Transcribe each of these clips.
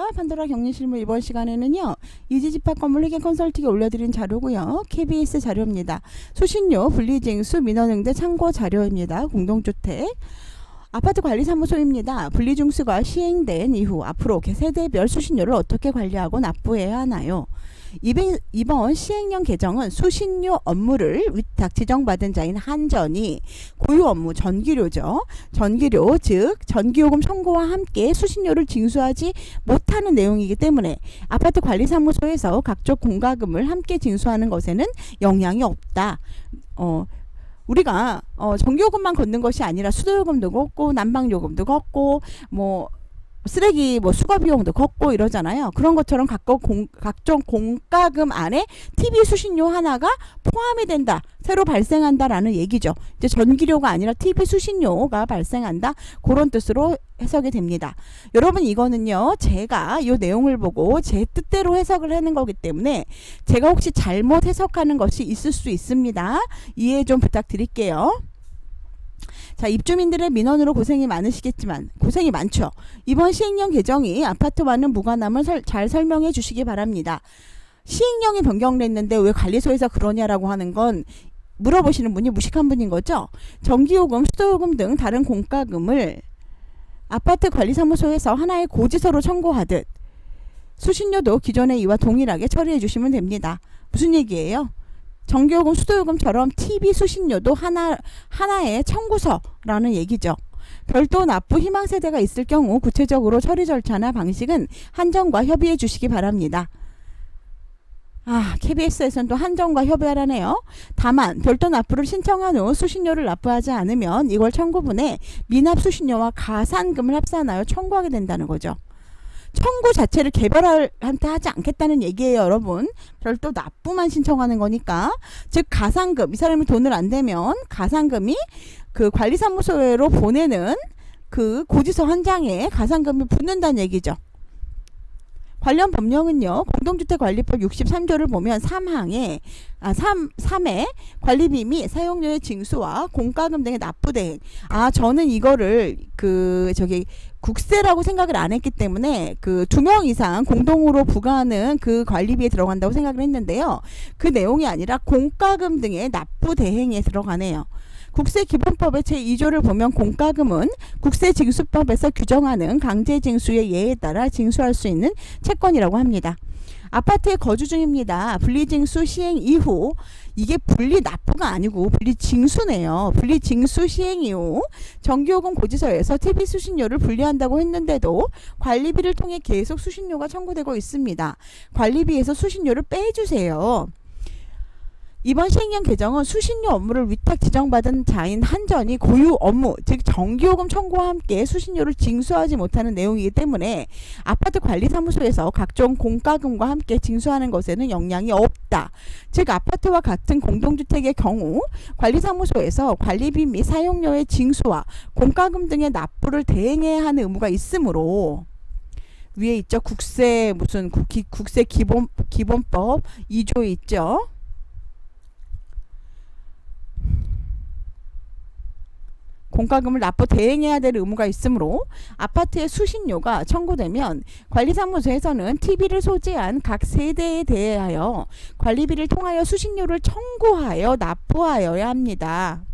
반갑습니다. 판도라 격리실무 이번 시간에는요. 이지집합 건물 회계 컨설팅에 올려드린 자료고요. KBS 자료입니다. 수신료, 분리징수, 민원응대 참고 자료입니다. 공동주택. 아파트 관리사무소입니다. 분리징수가 시행된 이후 앞으로 세대별 수신료를 어떻게 관리하고 납부해야 하나요? 이번 시행령 개정은 수신료 업무를 위탁 지정받은 자인 한전이 고유 업무 전기료죠. 전기료 즉 전기요금 청구와 함께 수신료를 징수하지 못하는 내용이기 때문에 아파트 관리사무소에서 각종 공과금을 함께 징수하는 것에는 영향이 없다. 우리가 전기요금만 걷는 것이 아니라 수도요금도 걷고 난방요금도 걷고 쓰레기 수거 비용도 걷고 이러잖아요. 그런 것처럼 각종 공과금 안에 TV 수신료 하나가 포함이 된다. 새로 발생한다라는 얘기죠. 이제 전기료가 아니라 TV 수신료가 발생한다. 그런 뜻으로 해석이 됩니다. 여러분 이거는요. 제가 이 내용을 보고 제 뜻대로 해석을 하는 거기 때문에 제가 혹시 잘못 해석하는 것이 있을 수 있습니다. 이해 좀 부탁드릴게요. 자, 입주민들의 민원으로 고생이 많으시겠지만 고생이 많죠. 이번 시행령 개정이 아파트와는 무관함을 잘 설명해 주시기 바랍니다. 시행령이 변경됐는데 왜 관리소에서 그러냐라고 하는 건 물어보시는 분이 무식한 분인 거죠. 전기요금, 수도요금 등 다른 공과금을 아파트 관리사무소에서 하나의 고지서로 청구하듯 수신료도 기존의 이와 동일하게 처리해 주시면 됩니다. 무슨 얘기예요? 전기요금, 수도요금처럼 TV 수신료도 하나의 청구서라는 얘기죠. 별도 납부 희망 세대가 있을 경우 구체적으로 처리 절차나 방식은 한전과 협의해 주시기 바랍니다. KBS에서는 또 한전과 협의하라네요. 다만 별도 납부를 신청한 후 수신료를 납부하지 않으면 이걸 청구분에 미납 수신료와 가산금을 합산하여 청구하게 된다는 거죠. 청구 자체를 개별한테 하지 않겠다는 얘기예요, 여러분. 별도 납부만 신청하는 거니까. 즉 가산금, 이 사람이 돈을 안 대면 가산금이 그 관리사무소로 보내는 그 고지서 한 장에 가산금이 붙는다는 얘기죠. 관련 법령은요. 공동주택관리법 63조를 보면 3에 관리비 및 사용료의 징수와 공과금 등의 납부 대행. 저는 이거를 국세라고 생각을 안 했기 때문에 그 2명 이상 공동으로 부과하는 그 관리비에 들어간다고 생각을 했는데요. 그 내용이 아니라 공과금 등의 납부 대행에 들어가네요. 국세기본법의 제2조를 보면 공과금은 국세징수법에서 규정하는 강제징수의 예에 따라 징수할 수 있는 채권이라고 합니다. 아파트에 거주 중입니다. 분리징수 시행 이후, 이게 분리납부가 아니고 분리징수네요. 분리징수 시행 이후 전기요금 고지서에서 TV 수신료를 분리한다고 했는데도 관리비를 통해 계속 수신료가 청구되고 있습니다. 관리비에서 수신료를 빼주세요. 이번 시행령 개정은 수신료 업무를 위탁 지정받은 자인 한전이 고유 업무, 즉 전기요금 청구와 함께 수신료를 징수하지 못하는 내용이기 때문에 아파트 관리사무소에서 각종 공과금과 함께 징수하는 것에는 영향이 없다. 즉 아파트와 같은 공동주택의 경우 관리사무소에서 관리비 및 사용료의 징수와 공과금 등의 납부를 대행해야 하는 의무가 있으므로 위에 있죠. 국세기본법 2조에 있죠. 공과금을 납부 대행해야 될 의무가 있으므로 아파트의 수신료가 청구되면 관리사무소에서는 TV를 소지한 각 세대에 대하여 관리비를 통하여 수신료를 청구하여 납부하여야 합니다.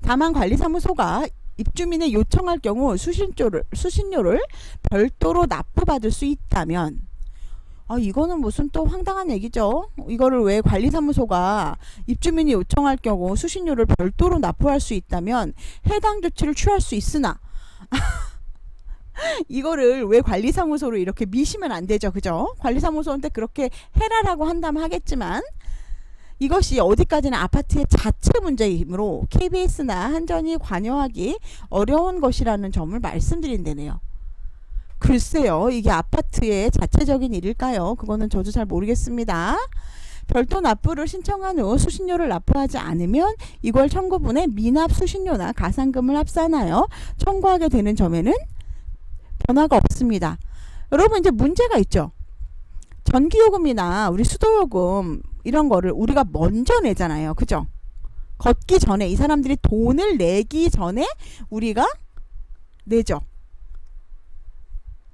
다만 관리사무소가 입주민의 요청할 경우 수신료를 별도로 납부받을 수 있다면 이거는 무슨 또 황당한 얘기죠. 이거를 왜 관리사무소가 입주민이 요청할 경우 수신료를 별도로 납부할 수 있다면 해당 조치를 취할 수 있으나 이거를 왜 관리사무소로 이렇게 미시면 안 되죠. 그죠? 관리사무소한테 그렇게 해라라고 한다면 하겠지만 이것이 어디까지나 아파트의 자체 문제이므로 KBS나 한전이 관여하기 어려운 것이라는 점을 말씀드린다네요. 글쎄요. 이게 아파트의 자체적인 일일까요? 그거는 저도 잘 모르겠습니다. 별도 납부를 신청한 후 수신료를 납부하지 않으면 이걸 청구분에 미납 수신료나 가산금을 합산하여 청구하게 되는 점에는 변화가 없습니다. 여러분 이제 문제가 있죠. 전기요금이나 우리 수도요금 이런 거를 우리가 먼저 내잖아요. 그죠? 걷기 전에 이 사람들이 돈을 내기 전에 우리가 내죠.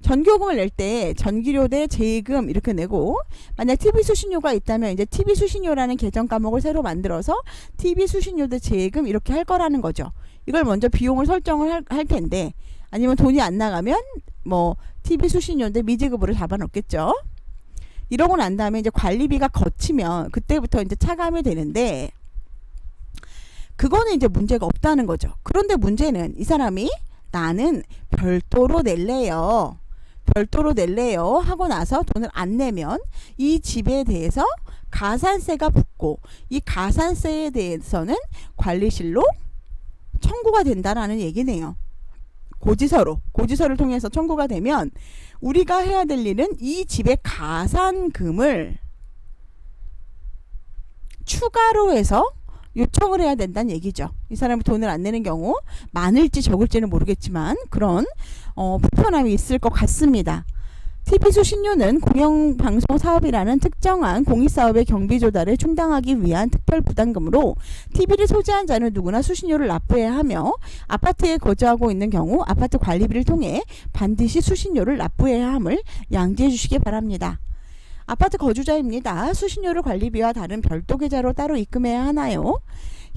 전기요금을 낼 때 전기료 대 세금 이렇게 내고, 만약 TV 수신료가 있다면 이제 TV 수신료라는 계정 과목을 새로 만들어서 TV 수신료 대 세금 이렇게 할 거라는 거죠. 이걸 먼저 비용을 설정을 할 텐데, 아니면 돈이 안 나가면 뭐 TV 수신료인데 미지급으로 잡아놓겠죠. 이러고 난 다음에 이제 관리비가 거치면 그때부터 이제 차감이 되는데, 그거는 이제 문제가 없다는 거죠. 그런데 문제는 이 사람이 나는 별도로 낼래요. 별도로 낼래요 하고 나서 돈을 안 내면 이 집에 대해서 가산세가 붙고, 이 가산세에 대해서는 관리실로 청구가 된다라는 얘기네요. 고지서를 통해서 청구가 되면 우리가 해야 될 일은 이 집의 가산금을 추가로 해서 요청을 해야 된다는 얘기죠. 이 사람이 돈을 안 내는 경우 많을지 적을지는 모르겠지만 그런 불편함이 있을 것 같습니다. TV 수신료는 공영방송 사업이라는 특정한 공익사업의 경비 조달을 충당하기 위한 특별 부담금으로 TV를 소지한 자는 누구나 수신료를 납부해야 하며, 아파트에 거주하고 있는 경우 아파트 관리비를 통해 반드시 수신료를 납부해야 함을 양지해 주시기 바랍니다. 아파트 거주자입니다. 수신료를 관리비와 다른 별도 계좌로 따로 입금해야 하나요?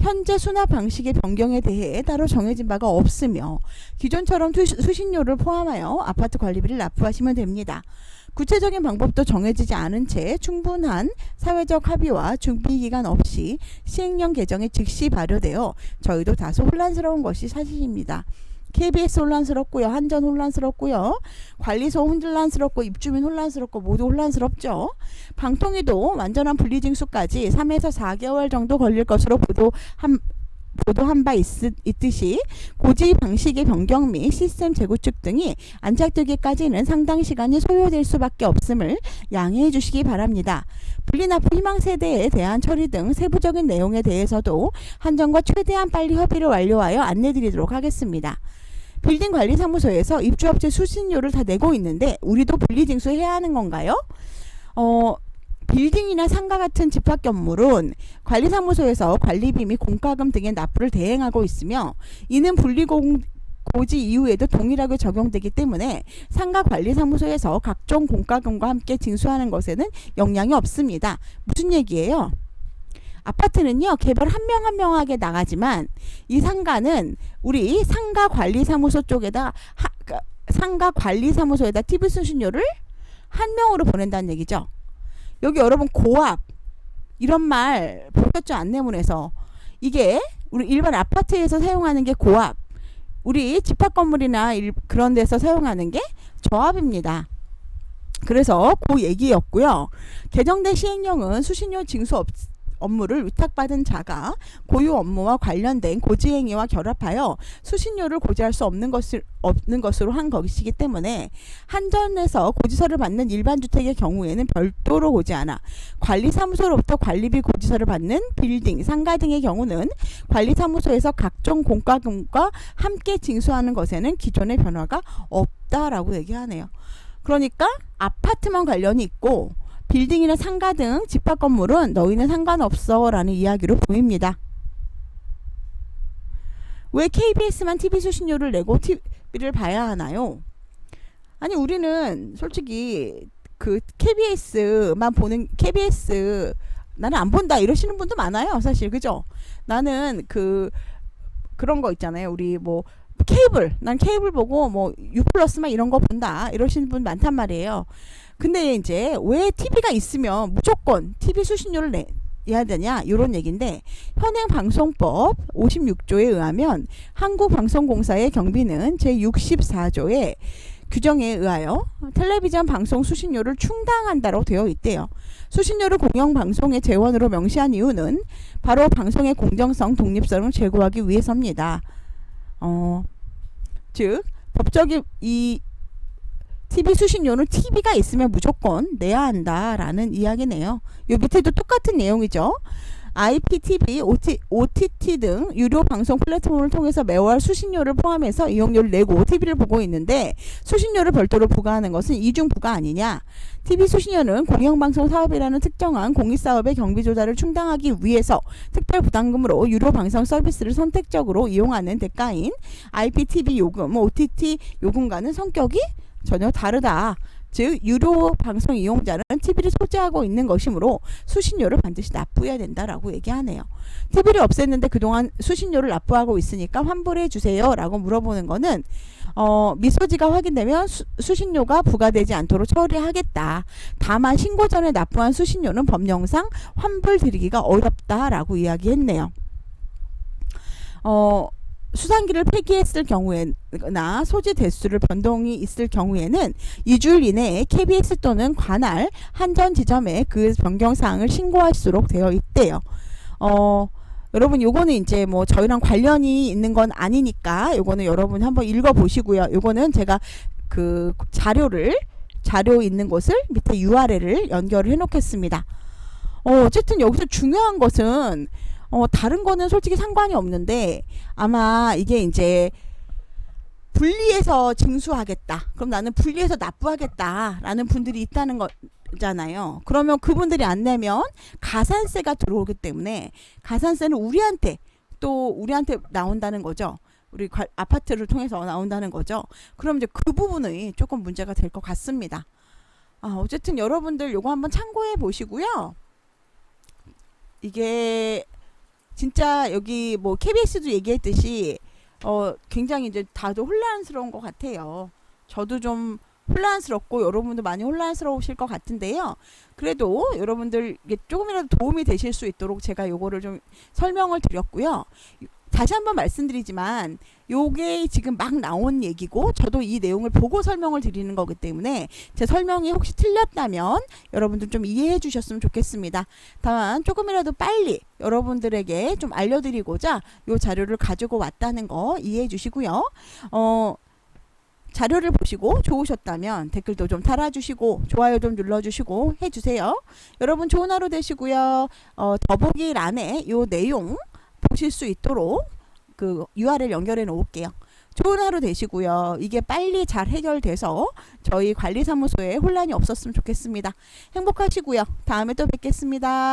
현재 수납 방식의 변경에 대해 따로 정해진 바가 없으며 기존처럼 수신료를 포함하여 아파트 관리비를 납부하시면 됩니다. 구체적인 방법도 정해지지 않은 채 충분한 사회적 합의와 준비기간 없이 시행령 개정이 즉시 발효되어 저희도 다소 혼란스러운 것이 사실입니다. KBS 혼란스럽고요. 한전 혼란스럽고요. 관리소 혼란스럽고 입주민 혼란스럽고 모두 혼란스럽죠. 방통위도 완전한 분리징수까지 3에서 4개월 정도 걸릴 것으로 보도한 바 있듯이 고지 방식의 변경 및 시스템 재구축 등이 안착되기까지는 상당 시간이 소요될 수밖에 없음을 양해해 주시기 바랍니다. 분리납부 희망세대에 대한 처리 등 세부적인 내용에 대해서도 한전과 최대한 빨리 협의를 완료하여 안내드리도록 하겠습니다. 빌딩관리사무소에서 입주업체 수신료를 다 내고 있는데 우리도 분리징수해야 하는 건가요? 빌딩이나 상가 같은 집합 건물은 관리사무소에서 관리비 및 공과금 등의 납부를 대행하고 있으며, 이는 분리고지 이후에도 동일하게 적용되기 때문에 상가 관리사무소에서 각종 공과금과 함께 징수하는 것에는 영향이 없습니다. 무슨 얘기예요? 아파트는요, 개별 한 명 한 명하게 나가지만 이 상가는 우리 상가관리사무소 쪽에다 상가관리사무소에다 TV 수신료를 한 명으로 보낸다는 얘기죠. 여기 여러분 고압 이런 말 보셨죠? 안내문에서. 이게 우리 일반 아파트에서 사용하는 게 고압, 우리 집합 건물이나 그런 데서 사용하는 게 저압입니다. 그래서 그 얘기였고요. 개정된 시행령은 수신료 징수 업무를 위탁받은 자가 고유 업무와 관련된 고지행위와 결합하여 수신료를 고지할 수 없는 것으로 한 것이기 때문에 한전에서 고지서를 받는 일반 주택의 경우에는 별도로 고지하나, 관리사무소로부터 관리비 고지서를 받는 빌딩, 상가 등의 경우는 관리사무소에서 각종 공과금과 함께 징수하는 것에는 기존의 변화가 없다라고 얘기하네요. 그러니까 아파트만 관련이 있고 빌딩이나 상가 등 집합 건물은 너희는 상관없어 라는 이야기로 보입니다. 왜 KBS만 TV 수신료를 내고 TV를 봐야 하나요? 아니 우리는 솔직히 그 KBS만 보는, KBS 나는 안 본다 이러시는 분도 많아요. 사실 그죠? 나는 그런 거 있잖아요. 우리 뭐 난 케이블 보고 뭐 U+만 이런 거 본다 이러시는 분 많단 말이에요. 근데 이제 왜 TV가 있으면 무조건 TV 수신료를 내야 되냐 이런 얘기인데, 현행 방송법 56조에 의하면 한국방송공사의 경비는 제64조의 규정에 의하여 텔레비전 방송 수신료를 충당한다고 되어 있대요. 수신료를 공영방송의 재원으로 명시한 이유는 바로 방송의 공정성, 독립성을 제고하기 위해서입니다. 즉 법적인 이 TV 수신료는 TV가 있으면 무조건 내야 한다라는 이야기네요. 요 밑에도 똑같은 내용이죠. IPTV, OTT 등 유료 방송 플랫폼을 통해서 매월 수신료를 포함해서 이용료를 내고 TV를 보고 있는데 수신료를 별도로 부과하는 것은 이중부가 아니냐. TV 수신료는 공영방송 사업이라는 특정한 공익사업의 경비 조달을 충당하기 위해서 특별 부담금으로 유료 방송 서비스를 선택적으로 이용하는 대가인 IPTV 요금, OTT 요금과는 성격이 전혀 다르다. 즉 유료 방송 이용자는 TV를 소지하고 있는 것이므로 수신료를 반드시 납부해야 된다라고 얘기하네요. TV를 없앴는데 그동안 수신료를 납부하고 있으니까 환불해 주세요 라고 물어보는 거는 미소지가 확인되면 수신료가 부과되지 않도록 처리하겠다. 다만 신고 전에 납부한 수신료는 법령상 환불 드리기가 어렵다라고 이야기했네요. 수상기를 폐기했을 경우에나 소지 대수를 변동이 있을 경우에는 2주일 이내에 KBS 또는 관할 한전 지점에 그 변경 사항을 신고할수록 되어 있대요. 여러분 요거는 이제 뭐 저희랑 관련이 있는 건 아니니까 요거는 여러분 한번 읽어 보시고요. 요거는 제가 그 자료 있는 곳을 밑에 URL을 연결을 해 놓겠습니다. 어쨌든 여기서 중요한 것은 다른 거는 솔직히 상관이 없는데 아마 이게 이제 분리해서 징수하겠다. 그럼 나는 분리해서 납부하겠다. 라는 분들이 있다는 거잖아요. 그러면 그분들이 안 내면 가산세가 들어오기 때문에 가산세는 우리한테 나온다는 거죠. 우리 아파트를 통해서 나온다는 거죠. 그럼 이제 그 부분이 조금 문제가 될 것 같습니다. 어쨌든 여러분들 요거 한번 참고해 보시고요. 이게 진짜 여기 뭐 KBS도 얘기했듯이 굉장히 이제 다들 혼란스러운 것 같아요. 저도 좀 혼란스럽고 여러분도 많이 혼란스러우실 것 같은데요. 그래도 여러분들 이게 조금이라도 도움이 되실 수 있도록 제가 요거를 좀 설명을 드렸고요. 다시 한번 말씀드리지만 요게 지금 막 나온 얘기고 저도 이 내용을 보고 설명을 드리는 거기 때문에 제 설명이 혹시 틀렸다면 여러분들 좀 이해해 주셨으면 좋겠습니다. 다만 조금이라도 빨리 여러분들에게 좀 알려드리고자 요 자료를 가지고 왔다는 거 이해해 주시고요. 자료를 보시고 좋으셨다면 댓글도 좀 달아주시고 좋아요 좀 눌러주시고 해주세요. 여러분 좋은 하루 되시고요. 더보기란에 요 내용 보실 수 있도록 그 URL 연결해 놓을게요. 좋은 하루 되시고요. 이게 빨리 잘 해결돼서 저희 관리사무소에 혼란이 없었으면 좋겠습니다. 행복하시고요. 다음에 또 뵙겠습니다.